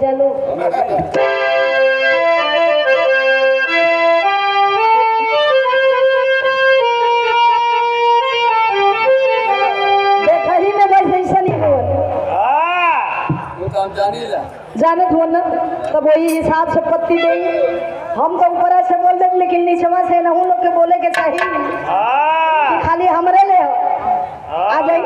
जानो। देखा ही में बस ऐसा नहीं हो जानत हो ना, तब वही हिसाब से पत्ती देंगे। हम तो ऊपर से बोल देंगे लेकिन नीचवा से ना हम लोग के बोले के चाहिए, खाली हमरे ले हो आ जाए।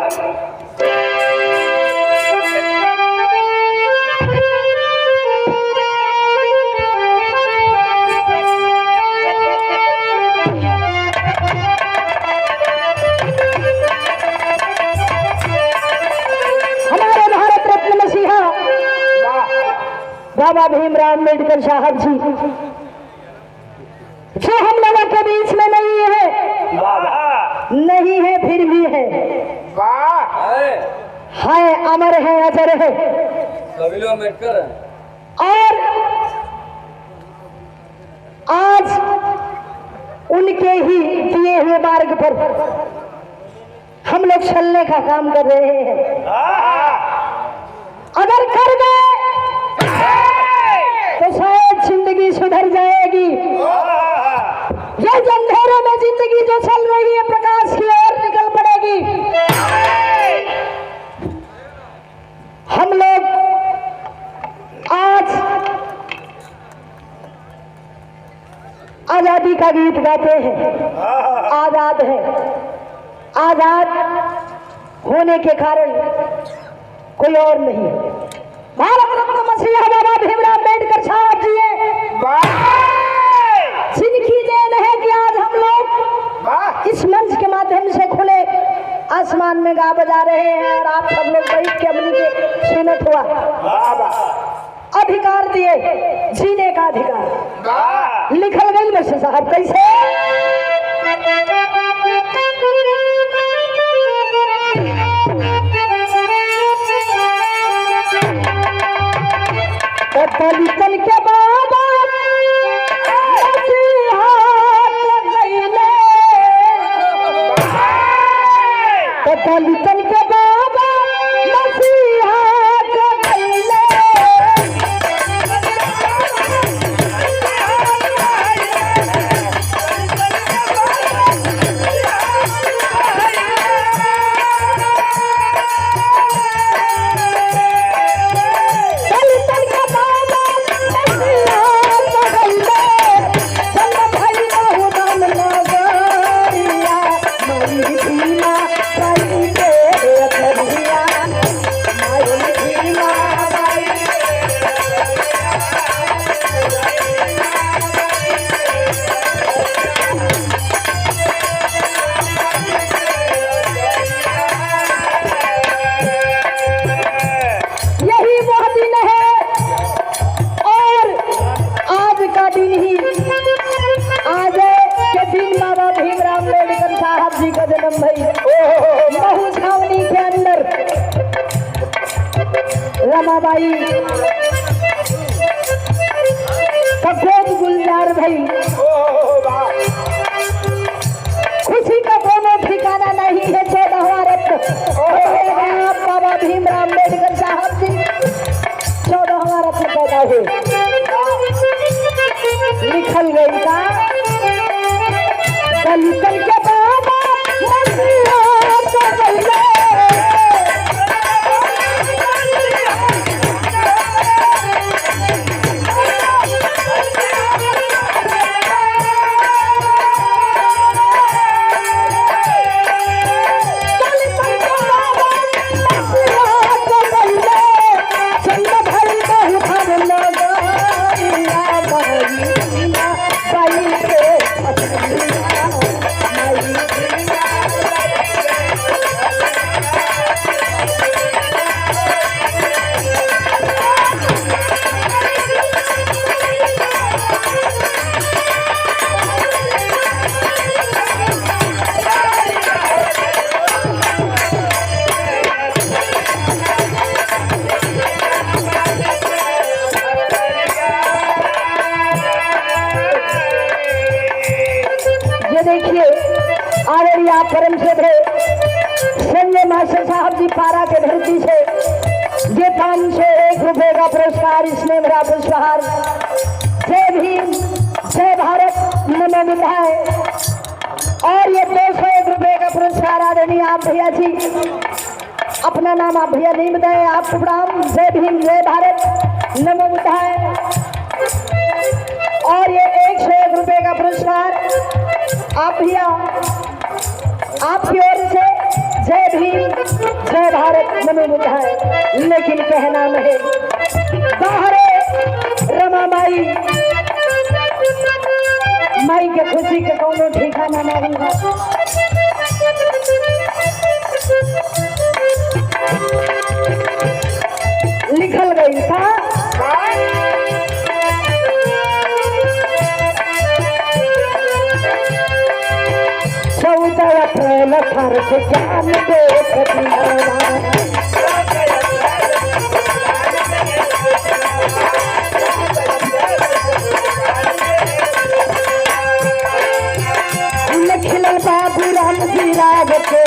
बाबा भीमराव अम्बेडकर साहब जी जो हम लोगों के बीच में नहीं है, नहीं है फिर भी है, अमर है, अजर है। अम्बेडकर और आज उनके ही दिए हुए मार्ग पर हम लोग चलने का काम कर रहे हैं। अगर कर गए तो शायद जिंदगी सुधर जाएगी। ये अंधेरे में जिंदगी जो चल रही है प्रकाश की ओर निकल पड़ेगी। हम लोग आज आजादी का गीत गाते हैं। आजाद है, आजाद होने के कारण कोई और नहीं है। भारत रत्न मसीहा बाबा भीमराव अम्बेडकर साहब जी जिनकी देन है कि आज हम लोग इस मंच के माध्यम से खुले आसमान में गा बजा रहे हैं और आप सब लोग बैठ के अपनी के सुनत हुआ। अधिकार दिए, जीने का अधिकार लिखल गई बस साहब कैसे दलितन के बाबा दलितन के बाबा मसीहा रमाबाई कपोत गुलजार भाई। खुशी का कोनो ठिकाना नहीं है। 14वां रत्न बाबा भीमराव अम्बेडकर साहब जी 14वां रत्न पैदा हुए। लिखल गई था दलितन के बाबा मसीहा परम से संजय मास्टर साहब जी पारा के धरती से ये 501 ₹1 का पुरस्कार इसमें मेरा पुष्पहार। जय भीम, जय भारत, नमो बुद्धाय। और ये ₹201 का पुरस्कार आदरणीय आप भैया जी, अपना नाम आप भैया नहीं बताए, आपको प्रणाम। जय भीम, जय भारत, नमो बुद्धाय। और ये ₹101 का पुरस्कार आप भैया, आपकी ओर से जय भीम, जय भारत, नमो बुद्धाय। लेकिन कहना नहीं, बाहरे रमा माई, माई के खुशी के कोनो ठिकाना नहीं है। लिखल गई था चौदह अप्रैल 1891 खिलल बाबू राम जी राज के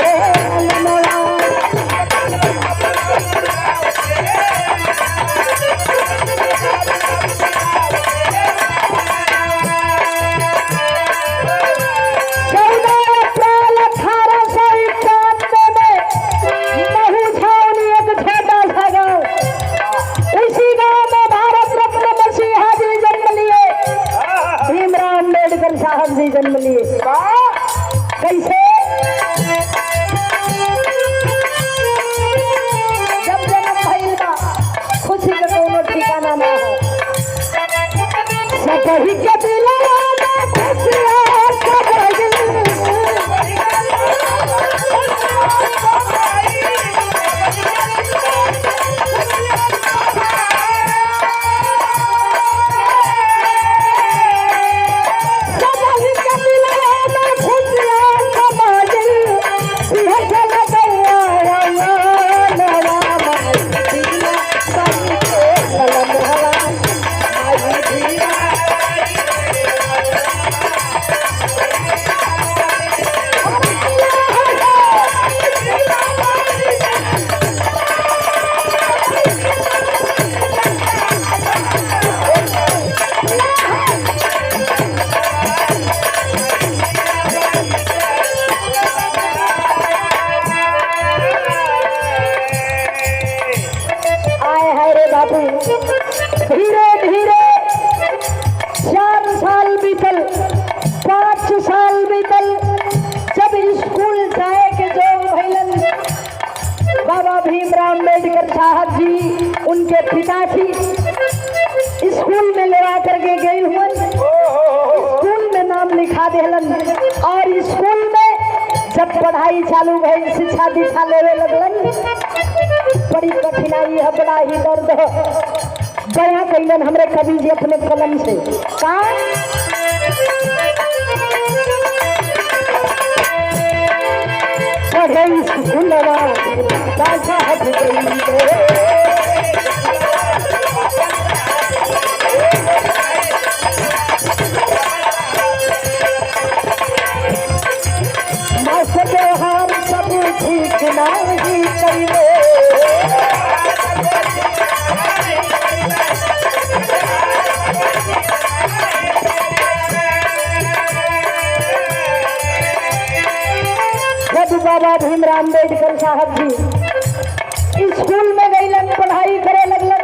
साहब जी जन्म लिए। कैसे? जब जन्म भइल बा, खुशी के कोनो ठिकाना ना हो। सबही के दिलवा में खुशियाँ सबही धीरे धीरे 4 साल बीतल, 5 साल बीतल। जब स्कूल जाए के जो भैलन बाबा भीमराव अम्बेडकर साहब जी, उनके पिताजी स्कूल में ले करके गए हुए, स्कूल में नाम लिखा देलन। और स्कूल में जब पढ़ाई चालू भई, शिक्षा दीक्षा लेवे लगलन, बड़ी कठिनाई है, बड़ा ही दर्द है। बया कैलन हमरे कवि जी अपने कलम से का पढ़े स्कूलवा बाजा हट गई मास्टर व्यवहार सब ठीक नहीं कइले। बाबा भीमराव अम्बेडकर साहब जी स्कूल में गईलन, पढ़ाई करे लगलन।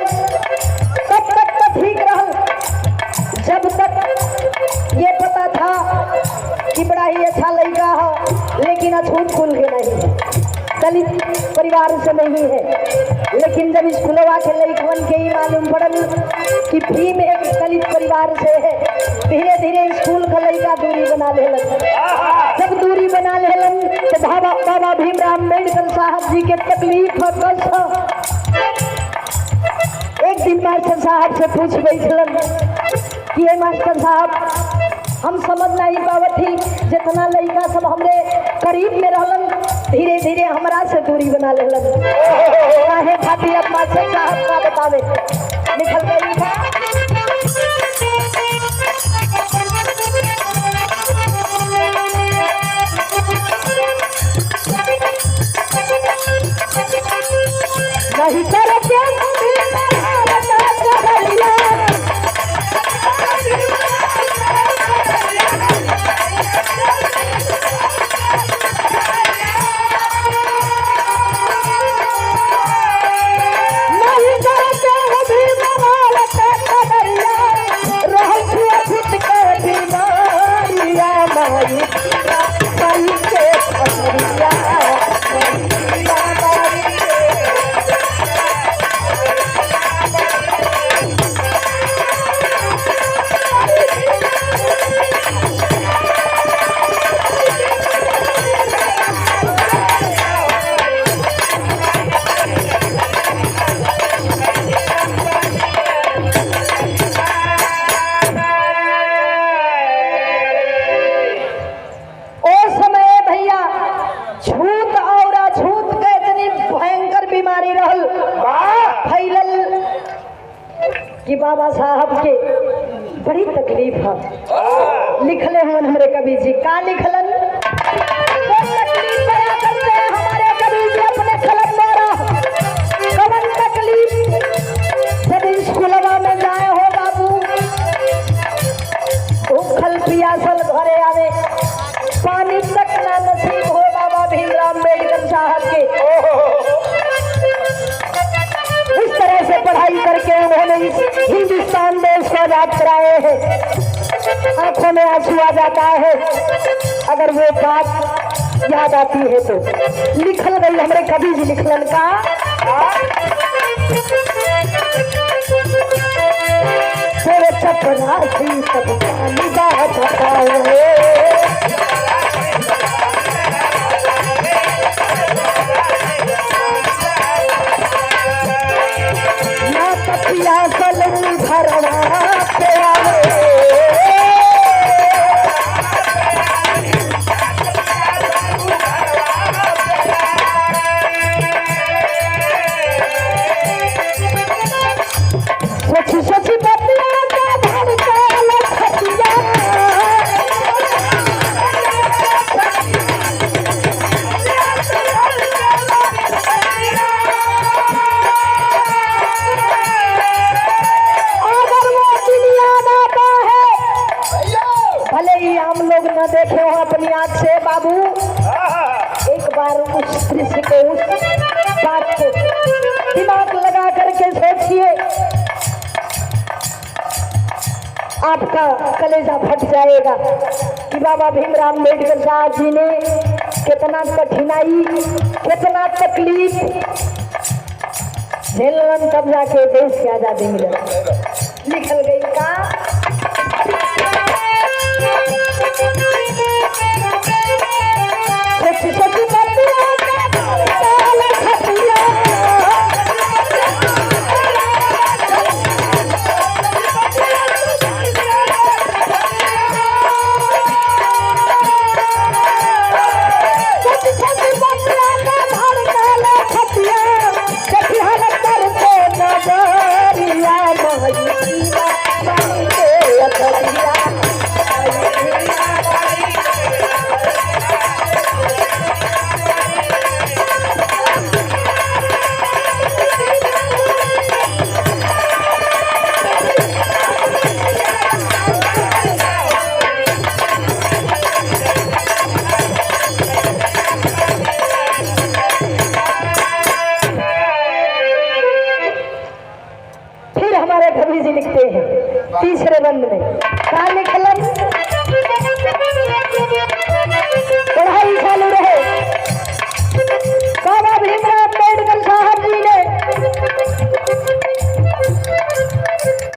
तब तक तो ठीक रहल, जब तक ये पता था कि बड़ा ही अच्छा लड़का है, लेकिन अछूत कुल के नहीं है, दलित परिवार से नहीं है। लेकिन जब स्कूलवा के लड़कन के ही मालूम पड़ल कि भीम एक दलित परिवार से है, धीरे धीरे स्कूल का लड़का दूरी बना लेलन। जब दूरी बना लेलन तो बाबा भीमराव अम्बेडकर साहब जी के तकलीफ और कष्ट। एक दिन मास्टर साहब से पूछ बैठलन कि ये मास्टर साहब, हम समझ नहीं पावत थी, जितना लड़का सब हमरे करीब में रहलन, धीरे धीरे हमारा से दूरी बना लेलन। काहे खातिर अब मास्टर साहब का बतावे निकल गई था। नहीं करते कि बाबा साहब के बड़ी तकलीफ है। लिखले हैं हमारे कवि जी का लिखलन तो तकलीफ बया करते हैं हमारे कवि जी अपने कलम द्वारा। कवन तकलीफ जब स्कूलवा में जाए हो बाबू, भूखल पियासल घरे आवे, पानी तक ना नसीब हो बाबा भीमराव अम्बेडकर साहब के। इस तरह से पढ़ाई करके उन्होंने इस हिंदुस्तान देश को आजाद कराए हैं। आंखों में आंसू आ जाता है अगर वो बात याद आती है तो। लिखल गई हमारे कवि जी लिखलन का तेरे चपरासी सब बात देखे हो अपनी आंख से बाबू। एक बार उस दृश्य को, उस बात को दिमाग लगा करके सोचिए, आपका कलेजा फट जाएगा कि बाबा भीमराव अम्बेडकर साहब जी ने कितना कठिनाई, कितना तकलीफ झेलन, तब जाके देश की आजादी मिले। लिखल गई का तीसरे बंद में कहा लिखल